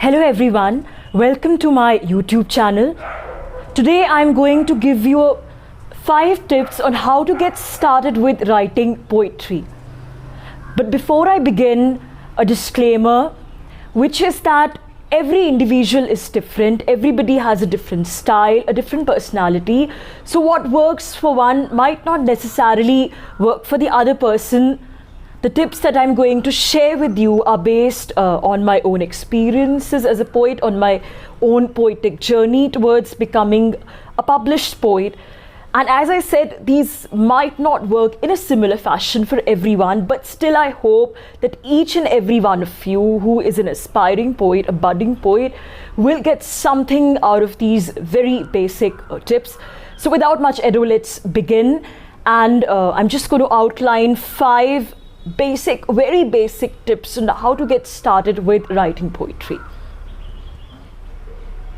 Hello everyone, welcome to my YouTube channel. Today I'm going to give you 5 tips on how to get started with writing poetry. But before I begin, a disclaimer, which is that every individual is different, everybody has a different style, a different personality. So what works for one might not necessarily work for the other person. The tips that I'm going to share with you are based on my own experiences as a poet, on my own poetic journey towards becoming a published poet. And as I said, these might not work in a similar fashion for everyone, but still I hope that each and every one of you who is an aspiring poet, a budding poet, will get something out of these very basic tips. So without much ado, let's begin. And I'm just going to outline 5 very basic tips on how to get started with writing poetry.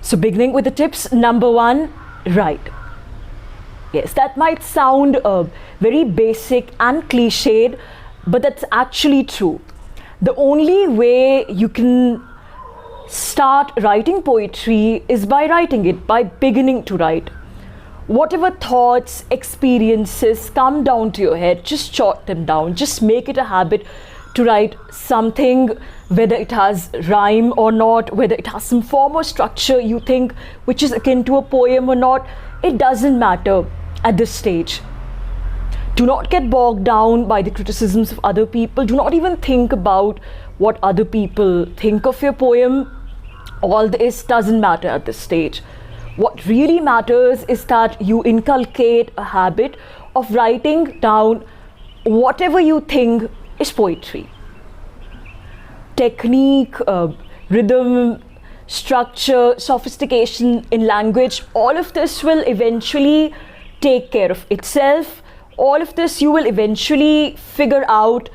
So beginning with the tips, number 1, write. Yes, that might sound very basic and cliched, but that's actually true. The only way you can start writing poetry is by writing it, by beginning to write. Whatever thoughts, experiences come down to your head, just jot them down. Just make it a habit to write something, whether it has rhyme or not, whether it has some form or structure you think which is akin to a poem or not. It doesn't matter at this stage. Do not get bogged down by the criticisms of other people. Do not even think about what other people think of your poem. All this doesn't matter at this stage. What really matters is that you inculcate a habit of writing down whatever you think is poetry. Technique, rhythm, structure, sophistication in language, all of this will eventually take care of itself. All of this you will eventually figure out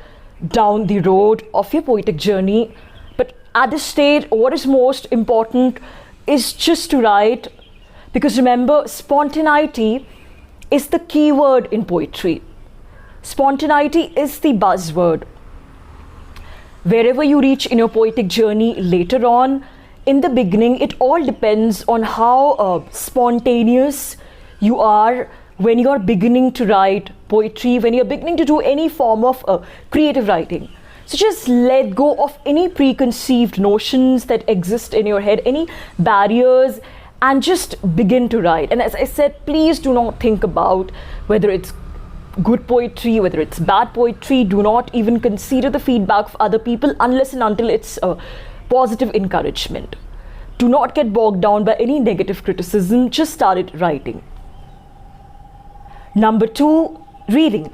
down the road of your poetic journey. But at this stage, what is most important is just to write. Because remember, spontaneity is the key word in poetry. Spontaneity is the buzzword. Wherever you reach in your poetic journey later on, in the beginning, it all depends on how spontaneous you are when you're beginning to write poetry, when you're beginning to do any form of creative writing. So just let go of any preconceived notions that exist in your head, any barriers, and just begin to write. And as I said, please do not think about whether it's good poetry, whether it's bad poetry. Do not even consider the feedback of other people unless and until it's a positive encouragement. Do not get bogged down by any negative criticism. Just start it writing. Number 2, reading.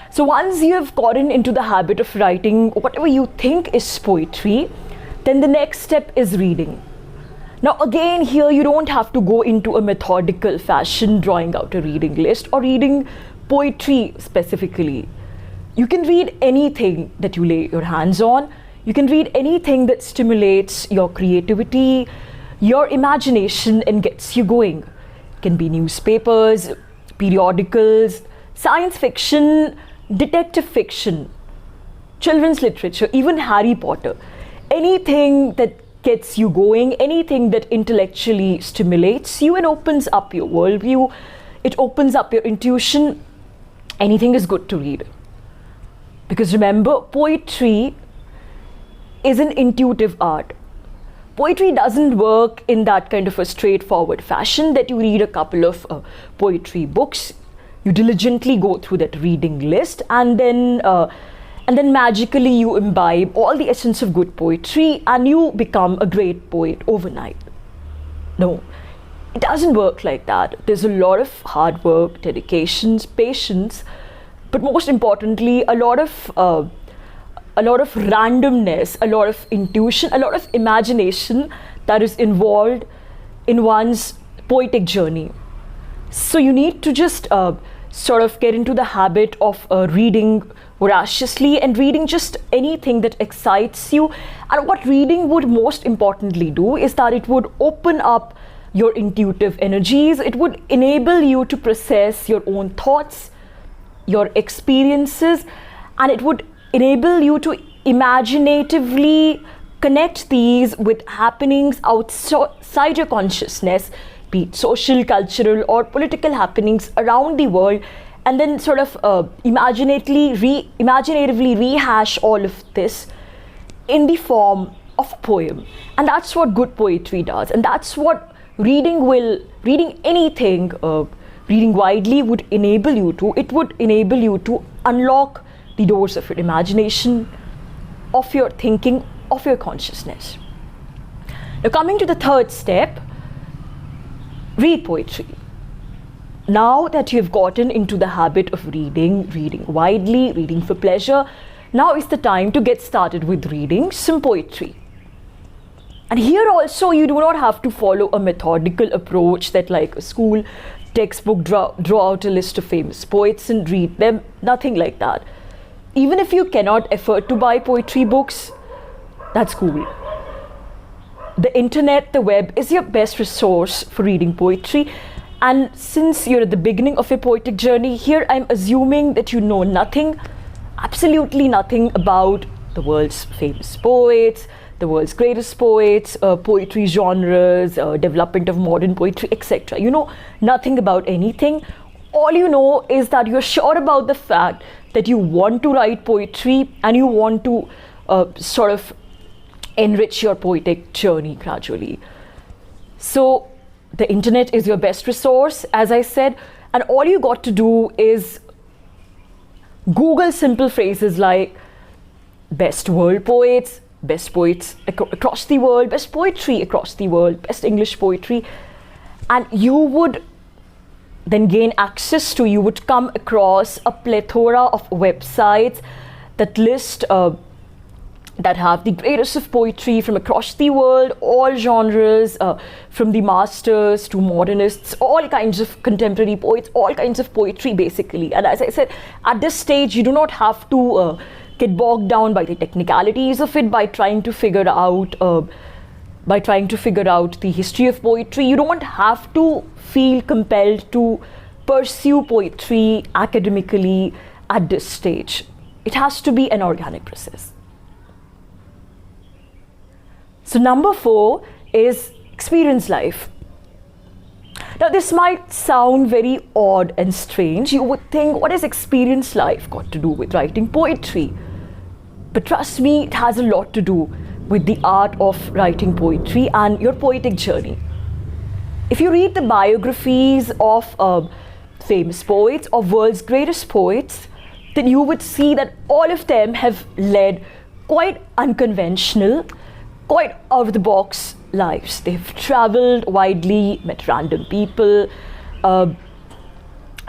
So once you have gotten into the habit of writing whatever you think is poetry, then the next step is reading. Now again, here you don't have to go into a methodical fashion, drawing out a reading list or reading poetry specifically. You can read anything that you lay your hands on. You can read anything that stimulates your creativity, your imagination, and gets you going. It can be newspapers, periodicals, science fiction, detective fiction, children's literature, even Harry Potter. Anything that gets you going, anything that intellectually stimulates you and opens up your worldview, it opens up your intuition, anything is good to read. Because remember, poetry is an intuitive art. Poetry doesn't work in that kind of a straightforward fashion that you read a couple of poetry books, you diligently go through that reading list, and then magically you imbibe all the essence of good poetry and you become a great poet overnight. No, it doesn't work like that. There's a lot of hard work, dedications, patience, but most importantly, a lot of randomness, a lot of intuition, a lot of imagination that is involved in one's poetic journey. So you need to just sort of get into the habit of reading voraciously and reading just anything that excites you. And what reading would most importantly do is that it would open up your intuitive energies. It would enable you to process your own thoughts, your experiences, and it would enable you to imaginatively connect these with happenings outside your consciousness, be it social, cultural, or political happenings around the world, and then sort of imaginatively rehash all of this in the form of a poem. And that's what good poetry does, and that's what reading anything, reading widely would enable you to. It would enable you to unlock the doors of your imagination, of your thinking, of your consciousness. Now, coming to the third step, read poetry. Now that you've gotten into the habit of reading widely, reading for pleasure, now is the time to get started with reading some poetry. And here also you do not have to follow a methodical approach that, like a school textbook, draw out a list of famous poets and read them. Nothing like that. Even if you cannot afford to buy poetry books, that's cool. The internet, the web, is your best resource for reading poetry. And since you're at the beginning of your poetic journey, here I'm assuming that you know nothing, absolutely nothing about the world's famous poets, the world's greatest poets, poetry genres, development of modern poetry, etc. You know nothing about anything. All you know is that you're sure about the fact that you want to write poetry and you want to sort of enrich your poetic journey gradually. So the internet is your best resource, as I said, and all you got to do is Google simple phrases like best world poets, best poets across the world, best poetry across the world, best English poetry, and you would then gain access to, you would come across a plethora of websites that list that have the greatest of poetry from across the world, all genres, from the masters to modernists, all kinds of contemporary poets, all kinds of poetry basically. And as I said, at this stage you do not have to get bogged down by the technicalities of it, by trying to figure out the history of poetry. You don't have to feel compelled to pursue poetry academically at this stage. It has to be an organic process. So number 4 is experience life. Now this might sound very odd and strange. You would think, what has experience life got to do with writing poetry? But trust me, it has a lot to do with the art of writing poetry and your poetic journey. If you read the biographies of famous poets, of world's greatest poets, then you would see that all of them have led quite unconventional, quite out-of-the-box lives. They've traveled widely, met random people,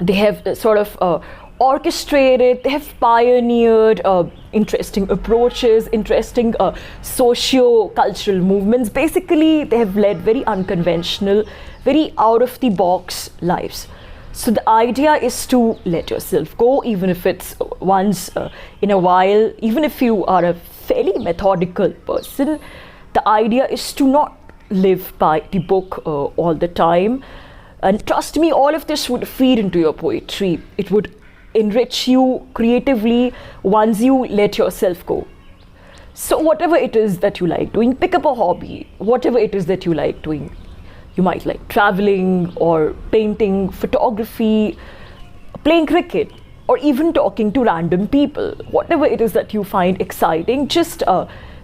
they have sort of orchestrated, they have pioneered interesting approaches, interesting socio-cultural movements. Basically, they have led very unconventional, very out-of-the-box lives. So the idea is to let yourself go, even if it's once in a while, even if you are a fairly methodical person. The idea is to not live by the book all the time. And trust me, all of this would feed into your poetry. It would enrich you creatively once you let yourself go. So whatever it is that you like doing, pick up a hobby, whatever it is that you like doing. You might like traveling or painting, photography, playing cricket, or even talking to random people. Whatever it is that you find exciting, just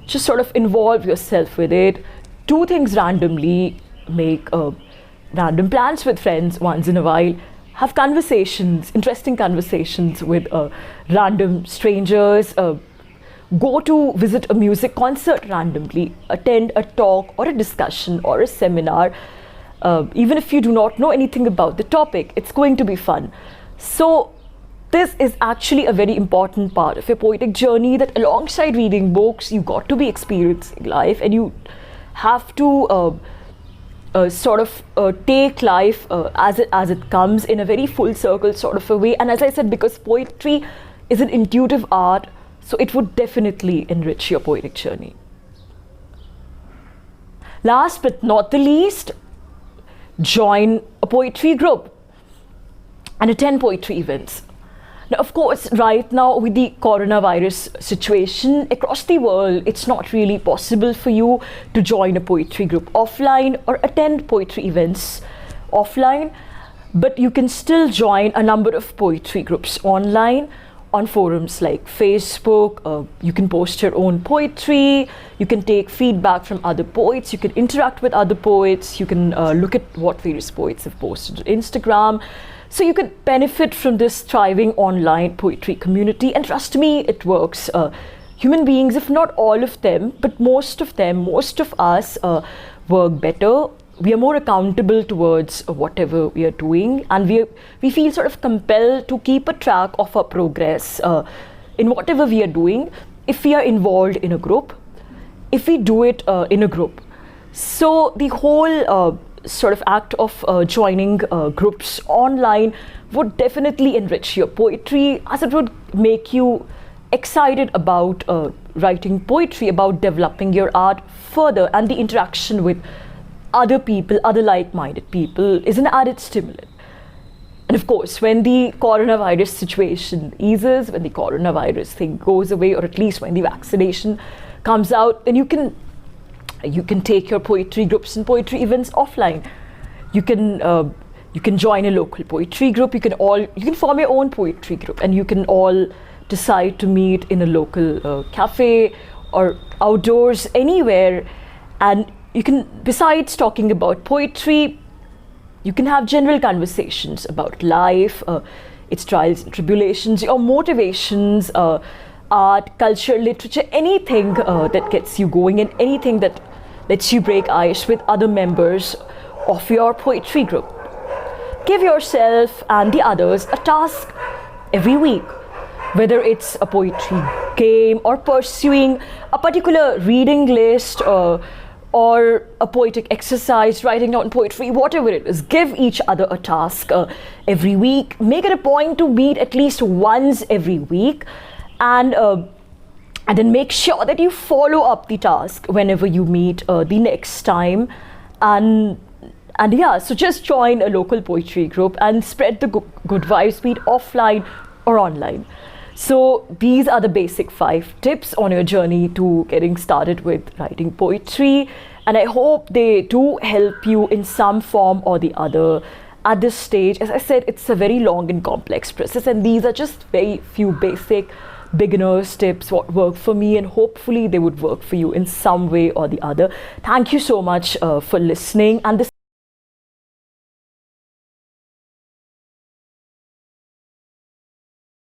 sort of involve yourself with it. Do things randomly, make random plans with friends once in a while, have conversations, interesting conversations with random strangers, go to visit a music concert randomly, attend a talk or a discussion or a seminar. Even if you do not know anything about the topic, it's going to be fun. So this is actually a very important part of your poetic journey, that alongside reading books, you got to be experiencing life, and you have to sort of take life as it comes in a very full circle sort of a way. And as I said, because poetry is an intuitive art, so it would definitely enrich your poetic journey. Last but not the least, join a poetry group and attend poetry events. Now, of course, right now with the coronavirus situation across the world, it's not really possible for you to join a poetry group offline or attend poetry events offline, but you can still join a number of poetry groups online on forums like Facebook. You can post your own poetry, you can take feedback from other poets, you can interact with other poets, you can look at what various poets have posted on Instagram. So you could benefit from this thriving online poetry community, and trust me, it works. Human beings, if not all of them, but most of them, most of us work better. We are more accountable towards whatever we are doing, and we feel sort of compelled to keep a track of our progress in whatever we are doing if we are involved in a group, if we do it in a group. So the whole sort of act of joining groups online would definitely enrich your poetry, as it would make you excited about writing poetry, about developing your art further, and the interaction with other people, other like-minded people, is an added stimulant. And of course, when the coronavirus situation eases, when the coronavirus thing goes away, or at least when the vaccination comes out, then you can take your poetry groups and poetry events offline. You can join a local poetry group. You can form your own poetry group, and you can all decide to meet in a local cafe or outdoors, anywhere. And you can, besides talking about poetry, you can have general conversations about life, its trials and tribulations, your motivations, art, culture, literature, anything that gets you going, and anything that lets you break ice with other members of your poetry group. Give yourself and the others a task every week, whether it's a poetry game or pursuing a particular reading list or a poetic exercise, writing down poetry, whatever it is. Give each other a task every week. Make it a point to meet at least once every week, and then make sure that you follow up the task whenever you meet the next time. And yeah, so just join a local poetry group and spread the good vibes, be it offline or online. So these are the basic 5 tips on your journey to getting started with writing poetry, and I hope they do help you in some form or the other at this stage. As I said, it's a very long and complex process, and these are just very few basic beginners tips what work for me, and hopefully they would work for you in some way or the other. Thank you so much for listening, and this